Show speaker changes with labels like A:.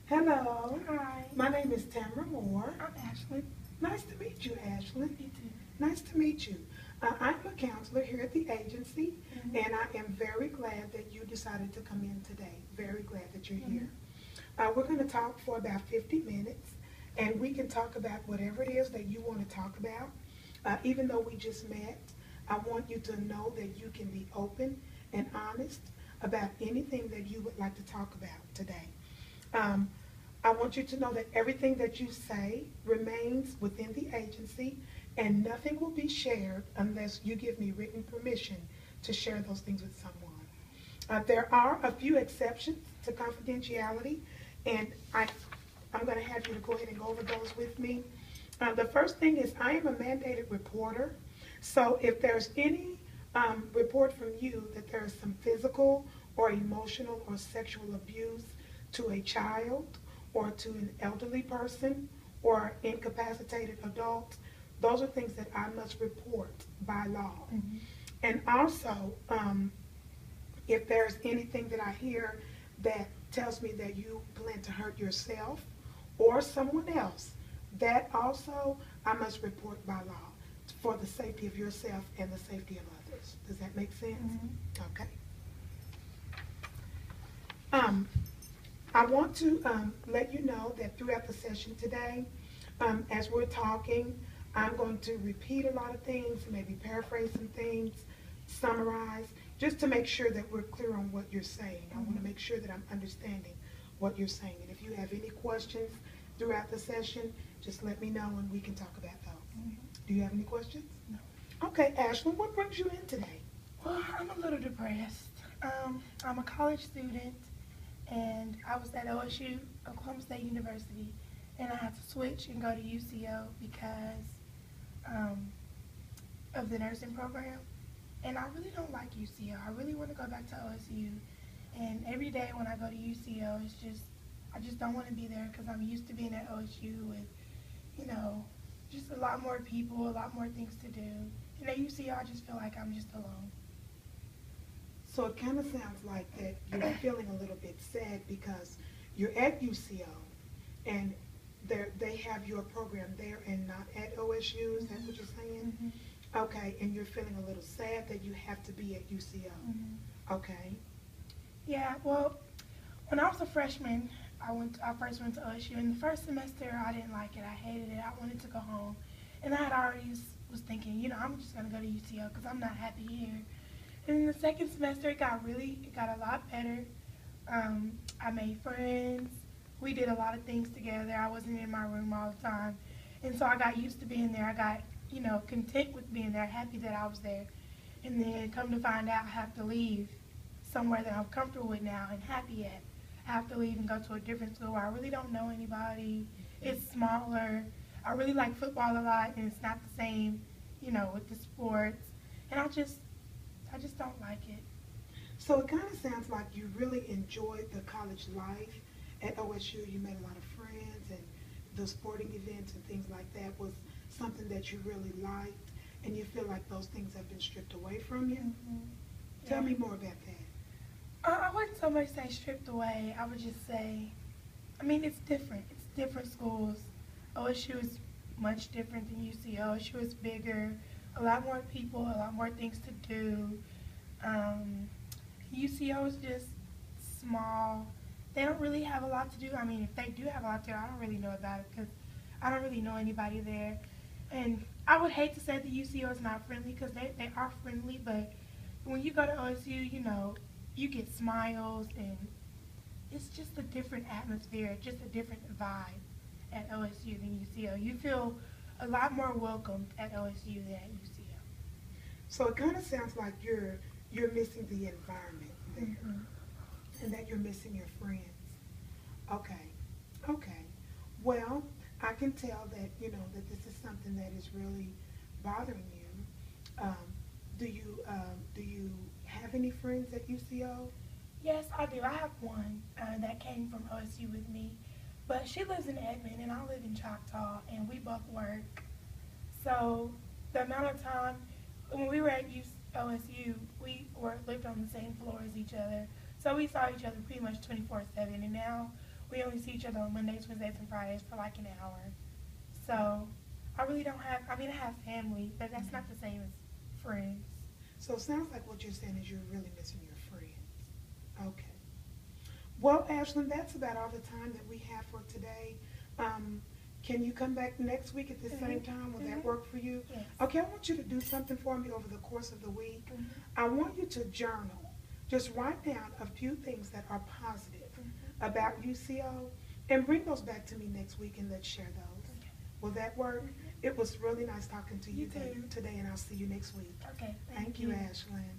A: Hello,
B: Hi,
A: my name is Tamara Moore.
B: I'm Ashley.
A: Nice to meet you, Ashley.
B: You too.
A: Nice to meet you. I'm a counselor here at the agency,
B: Mhm.
A: and I am very glad that you decided to come in today. Very glad that you're
B: Mhm.
A: here. We're going to talk for about 50 minutes, and we can talk about whatever it is that you want to talk about. Even though we just met, I want you to know that you can be open and honest about anything that you would like to talk about today. Um, I want you to know that everything that you say remains within the agency and nothing will be shared unless you give me written permission to share those things with someone. There are a few exceptions to confidentiality, and I'm going to have you to go ahead and go over those with me. The first thing is I am a mandated reporter, so if there's any report from you that there is some physical or emotional or sexual abuse to a child or to an elderly person or incapacitated adult, those are things that I must report by law.
B: Mhm.
A: And also, if there's anything that I hear that tells me that you plan to hurt yourself or someone else, that also I must report by law for the safety of yourself and the safety of others. Does that make sense?
B: Mhm.
A: Okay. Um, I want to let you know that throughout the session today, as we're talking, I'm going to repeat a lot of things, maybe paraphrase some things, summarize, just to make sure that we're clear on what you're saying. I want to
B: Mhm.
A: make sure that I'm understanding what you're saying. And if you have any questions throughout the session, just let me know and we can talk about those.
B: Mhm.
A: Do you have any questions?
B: No.
A: Okay, Ashley, what brings you in today?
B: Well, I'm a little depressed. I'm a college student, and I was at OSU, Oklahoma State University, and I had to switch and go to UCO because um, of the nursing program. And I really don't like UCO. I really want to go back to OSU. And every day when I go to UCO, I just don't want to be there because I'm used to being at OSU with, you know, just a lot more people, a lot more things to do. And at UCO, I just feel like I'm just alone.
A: So it kind of sounds like that you're feeling a little bit sad because you're at UCO and they have your program there and not at OSU. Is that
B: Mhm.
A: what you're saying?
B: Mhm.
A: Okay, and you're feeling a little sad that you have to be at
B: Mhm.
A: UCO. Okay.
B: Yeah. Well, when I was a freshman, I first went to OSU. In the first semester, I didn't like it. I hated it. I wanted to go home, and I had already was thinking, I'm just gonna go to UCO because I'm not happy here. And in the second semester, it got a lot better. I made friends. We did a lot of things together. I wasn't in my room all the time, and so I got used to being there. I got content with being there, happy that I was there. And then come to find out, I have to leave somewhere that I'm comfortable with now and happy at. I have to leave and go to a different school where I really don't know anybody. It's smaller. I really like football a lot, and it's not the same, with the sports. And I just don't like it.
A: So it kind of sounds like you really enjoyed the college life at OSU. You made a lot of friends and the sporting events and things like that was something that you really liked and you feel like those things have been stripped away from you.
B: Hmm.
A: Tell
B: Yeah.
A: me more about that.
B: I wouldn't so much say stripped away. I would just say, I mean, it's different. It's different schools. OSU is much different than UC. OSU is bigger, a lot more people, a lot more things to do. Um, UCO is just small. They don't really have a lot to do. I mean, if they do have a lot to do, I don't really know about it because I don't really know anybody there. And I would hate to say the UCO is not friendly because they are friendly, but when you go to OSU, you get smiles and it's just a different atmosphere, just a different vibe at OSU than UCO. You feel a lot more welcomed at OSU than at UCO.
A: So it kind of sounds like you're missing the environment there
B: Hmm.
A: and that you're missing your friends. Okay. Okay. Well, I can tell that, that this is something that is really bothering you. Do you have any friends at UCO?
B: Yes, I do. I have one that came from OSU with me, but she lives in Edmond and I live in Choctaw, and we both work. So the amount of time when we were at OSU, lived on the same floor as each other, so we saw each other pretty much 24/7. And now we only see each other on Mondays, Wednesdays, and Fridays for like an hour. So I really don't have, I mean, I have family, but that's not the same as friends.
A: So it sounds like what you're saying is you're really missing your friends. Okay. Well, Ashlyn, that's about all the time that we have for today. Can you come back next week at the same time? Will that work for you?
B: Yes.
A: Okay, I want you to do something for me over the course of the week.
B: Mhm.
A: I want you to journal. Just write down a few things that are positive about UCO and bring those back to me next week and let's share those.
B: Okay.
A: Will that work? It was really nice talking to you
B: You too.
A: today, and I'll see you next week.
B: Okay.
A: Thank you, Ashlyn.